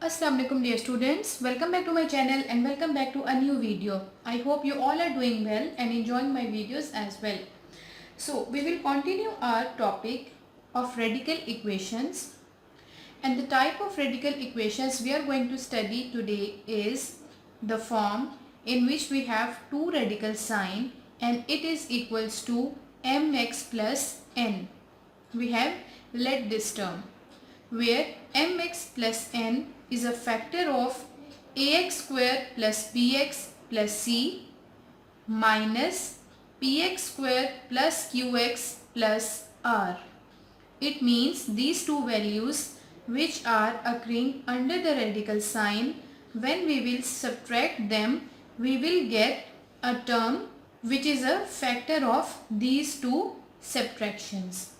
Assalamu alaikum dear students, welcome back to my channel and welcome back to a new video. I hope you all are doing well and enjoying my videos as well. So we will continue our topic of radical equations, and the type of radical equations we are going to study today is the form in which we have two radical sign and it is equals to mx plus n. We have let this term where mx plus n is a factor of ax square plus bx plus c minus px square plus qx plus r. It means these two values which are occurring under the radical sign, when we will subtract them, we will get a term which is a factor of these two subtractions.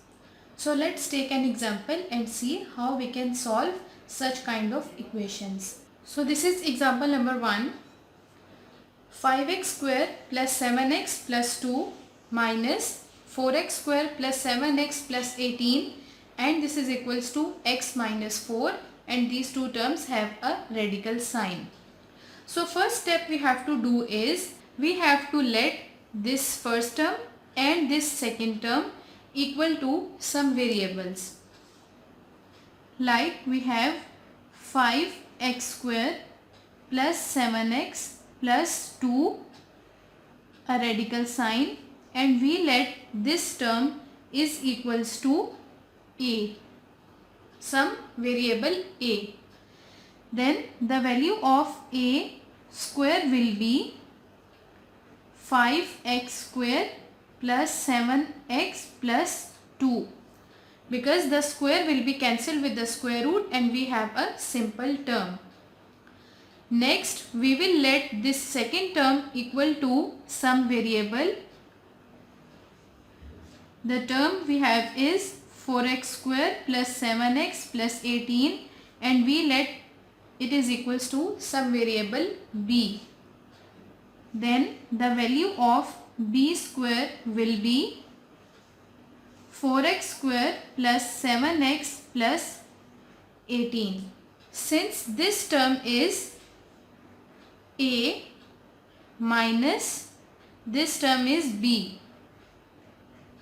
So let's take an example and see how we can solve such kind of equations. So this is example number 1. 5x square plus 7x plus 2 minus 4x square plus 7x plus 18, and this is equals to x minus 4, and these two terms have a radical sign. So first step we have to do is we have to let this first term and this second term equal to some variables. Like we have 5x square plus 7x plus 2, a radical sign, and we let this term is equals to a, some variable a. Then the value of a square will be 5x square plus 7x plus 2, because the square will be cancelled with the square root and we have a simple term. Next we will let this second term equal to some variable. The term we have is 4x square plus 7x plus 18, and we let it is equals to some variable b. Then the value of b square will be 4x square plus 7x plus 18. Since this term is a minus this term is b,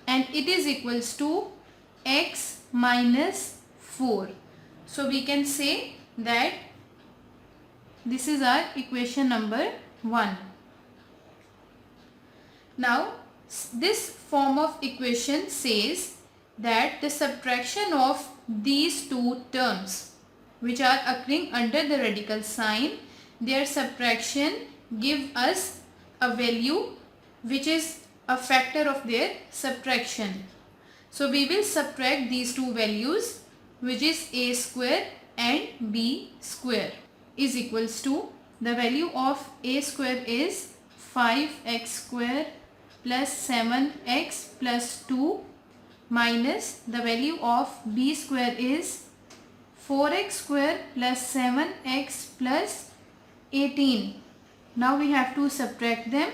and it is equals to x minus 4. So we can say that this is our equation number 1. Now this form of equation says that the subtraction of these two terms which are occurring under the radical sign, their subtraction give us a value which is a factor of their subtraction. So we will subtract these two values, which is a square and b square, is equals to the value of a square is 5x square plus 7x plus 2 minus the value of b square is 4x square plus 7x plus 18. Now we have to subtract them.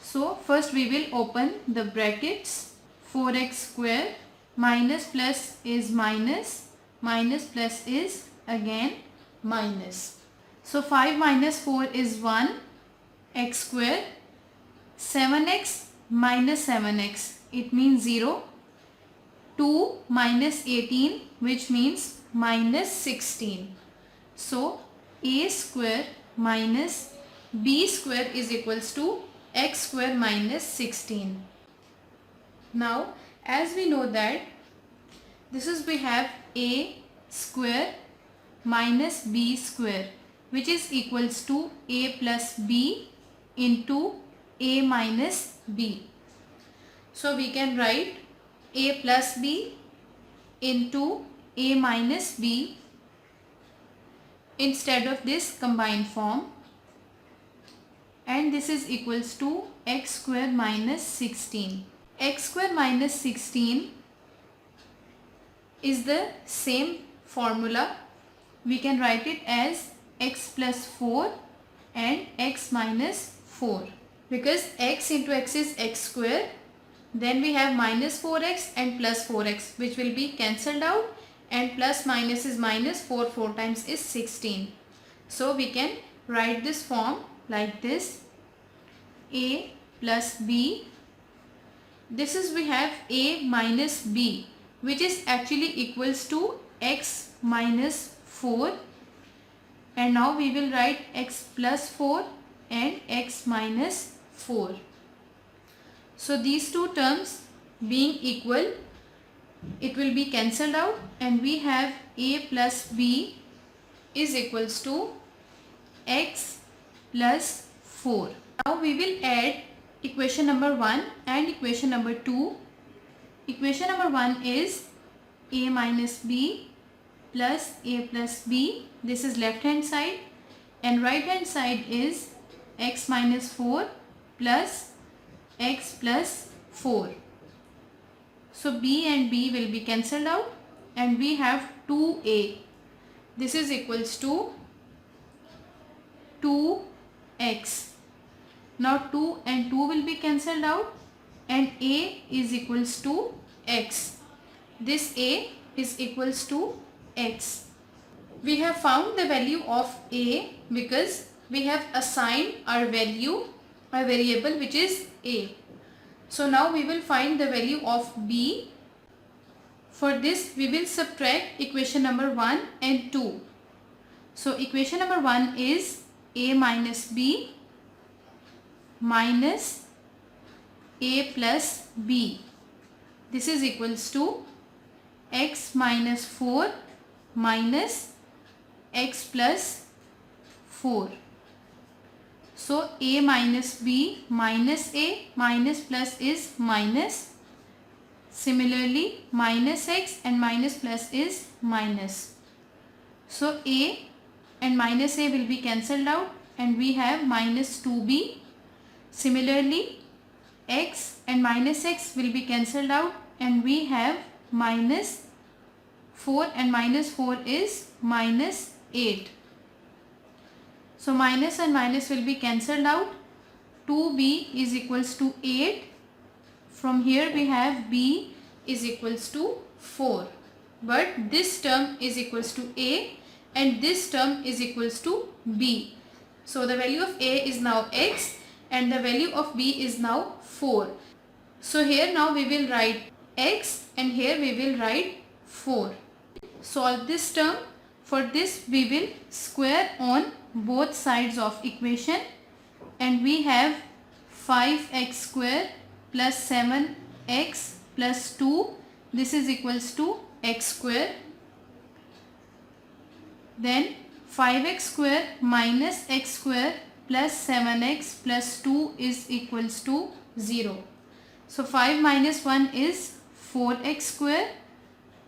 So first we will open the brackets. 4x square minus plus is minus, minus plus is again minus. So 5 minus 4 is 1, x square, 7x minus 7x, it means 0, 2 minus 18 which means minus 16. So a square minus b square is equals to x square minus 16. Now as we know that this is we have a square minus b square, which is equals to a plus b into a minus b. So we can write a plus b into a minus b instead of this combined form, and this is equals to x square minus 16. X square minus 16 is the same formula. We can write it as x plus 4 and x minus 4, because x into x is x square, then we have minus 4x and plus 4x which will be cancelled out, and plus minus is minus, 4 times is 16. So we can write this form like this: a plus b. This is, we have a minus b, which is actually equals to x minus 4, and now we will write x plus 4 and x minus 4. So these two terms being equal, it will be cancelled out, and we have a plus b is equals to x plus 4. Now we will add equation number 1 and equation number 2. Equation number 1 is a minus b plus a plus b. This is left hand side, and right hand side is x minus 4 plus x plus 4. So b and b will be cancelled out, and we have 2a. This is equals to 2x. Now 2 and 2 will be cancelled out, and a is equals to x. This a is equals to x. We have found the value of a because we have assigned our value, a variable which is a. So now we will find the value of b. For this we will subtract equation number 1 and 2. So equation number 1 is a minus b minus a plus b. This is equals to x minus 4 minus x plus 4. So a minus b minus a, minus plus is minus. Similarly minus x and minus plus is minus. So a and minus a will be cancelled out, and we have minus 2b. Similarly x and minus x will be cancelled out, and we have minus 4, and minus 4 is minus 8. So minus and minus will be cancelled out. 2b is equals to 8. From here we have b is equals to 4. But this term is equals to a, and this term is equals to b. So the value of a is now x, and the value of b is now 4. So here now we will write x, and here we will write 4. Solve this term. For this we will square on both sides of equation, and we have 5x square plus 7x plus 2. This is equals to x square. Then 5x square minus x square plus 7x plus 2 is equals to 0. So 5 minus 1 is 4x square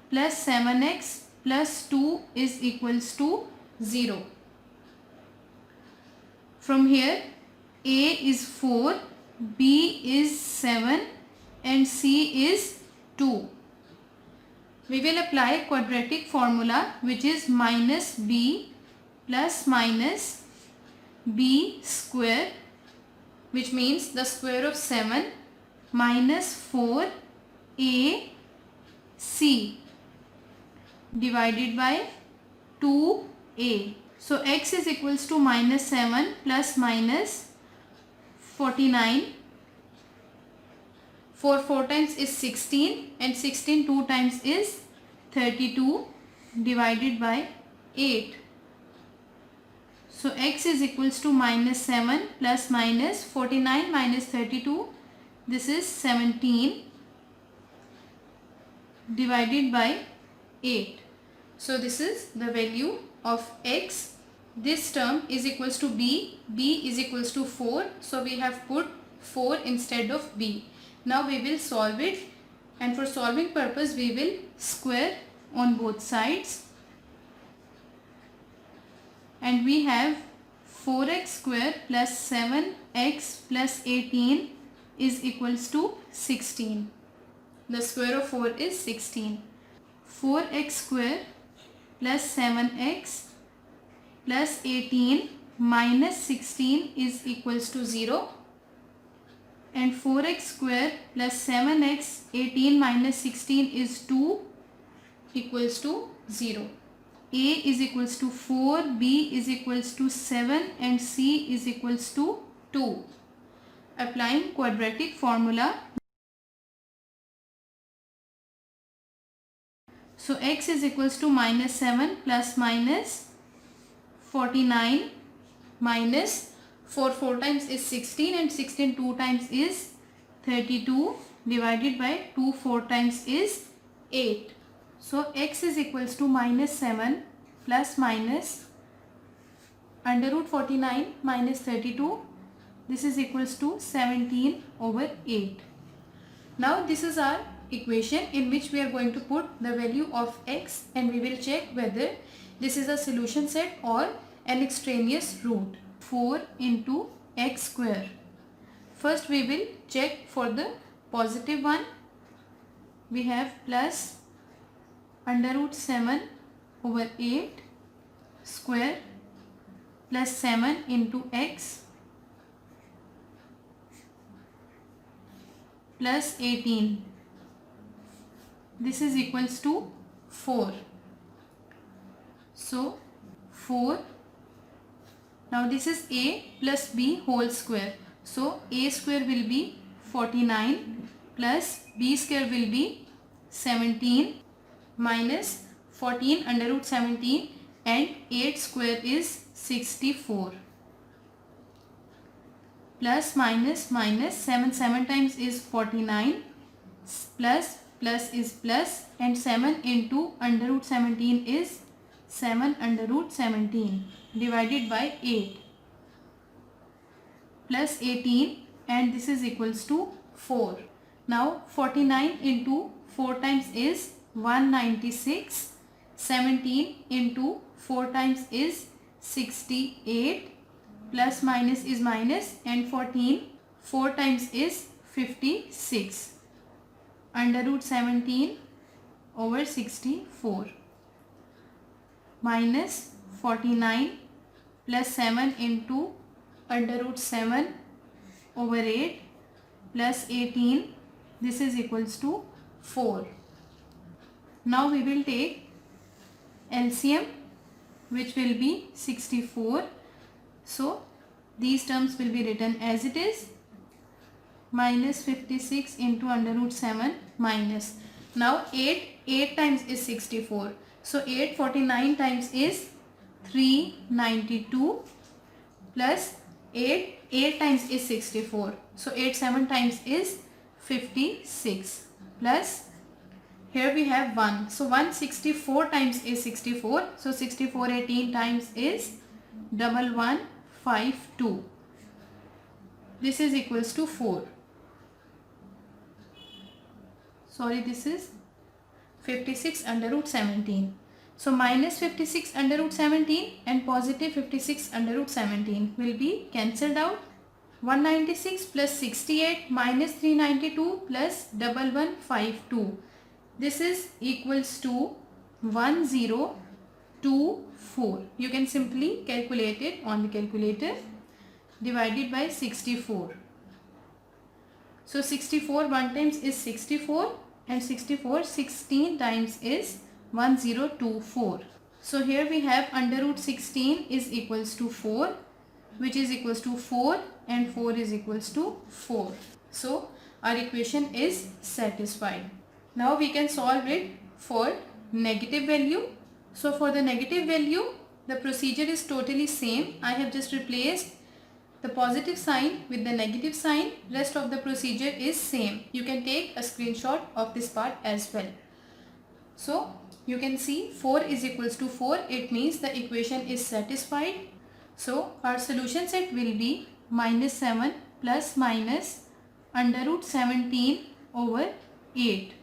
plus 7x plus 2 is equals to 0. From here a is 4, b is 7, and c is 2. We will apply quadratic formula, which is minus b plus minus b square, which means the square of 7 minus 4ac divided by 2a. So x is equals to minus 7 plus minus 49. 4 times is 16, and 16 2 times is 32 divided by 8. So x is equals to minus 7 plus minus 49 minus 32. This is 17 divided by 8. So this is the value of x. This term is equals to b. b is equals to 4. So we have put 4 instead of b. Now we will solve it, and for solving purpose we will square on both sides, and we have 4x square plus 7x plus 18 is equals to 16. The square of 4 is 16. 4x square plus 7x plus 18 minus 16 is equals to 0. And 4x square plus 7x 18 minus 16 is 2. equals to 0. A is equals to 4, B is equals to 7 and C is equals to 2. Applying quadratic formula. So x is equals to minus 7 plus minus 49 minus 4 times is 16 and 16 2 times is 32 divided by 2 4 times is 8. So x is equals to minus 7 plus minus under root 49 minus 32. This is equals to 17 over 8. Now this is our equation in which we are going to put the value of x and we will check whether this is a solution set or an extraneous root. 4 into x square. First we will check for the positive one. We have plus under root 7 over 8 square plus 7 into x plus 18. This is equals to 4. So 4. Now this is a plus b whole square. So a square will be 49 plus b square will be 17 minus 14 under root 17 and 8 square is 64. Plus minus minus 7 times is 49 plus is plus and 7 into under root 17 is 7 under root 17 divided by 8 plus 18 and this is equals to 4. Now 49 into 4 times is 196, 17 into 4 times is 68, plus minus is minus and 14 4 times is 56 under root 17 over 64 minus 49 plus 7 into under root 7 over 8 plus 18. This is equals to 4. Now we will take LCM, which will be 64. So these terms will be written as it is, minus 56 into under root 7 minus. Now 8 times is 64. So 849 times is 392 plus 8 times is 64. So 7 times is 56 plus here we have 1. So 164 times is 64. So 64 18 times is 1152. This is equals to 4. Sorry, this is 56 under root 17. So minus 56 under root 17 and positive 56 under root 17 will be cancelled out. 196 plus 68 minus 392 plus 1152. This is equals to 1024. You can simply calculate it on the calculator. Divided by 64. So 64 1 times is 64 and 64 16 times is 1024. So here we have under root 16 is equals to 4, which is equals to 4 and 4 is equals to 4. So our equation is satisfied. Now we can solve it for negative value. So for the negative value, the procedure is totally same. I have just replaced the positive sign with the negative sign. Rest of the procedure is same. You can take a screenshot of this part as well. So you can see 4 is equals to 4. It means the equation is satisfied. So our solution set will be minus 7 plus minus under root 17 over 8.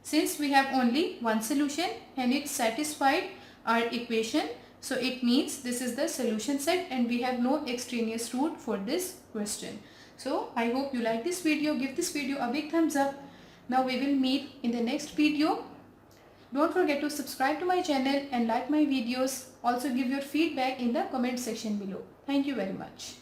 Since we have only one solution and it satisfied our equation, so it means this is the solution set and we have no extraneous root for this question. So I hope you like this video. Give this video a big thumbs up. Now we will meet in the next video. Don't forget to subscribe to my channel and like my videos. Also give your feedback in the comment section below. Thank you very much.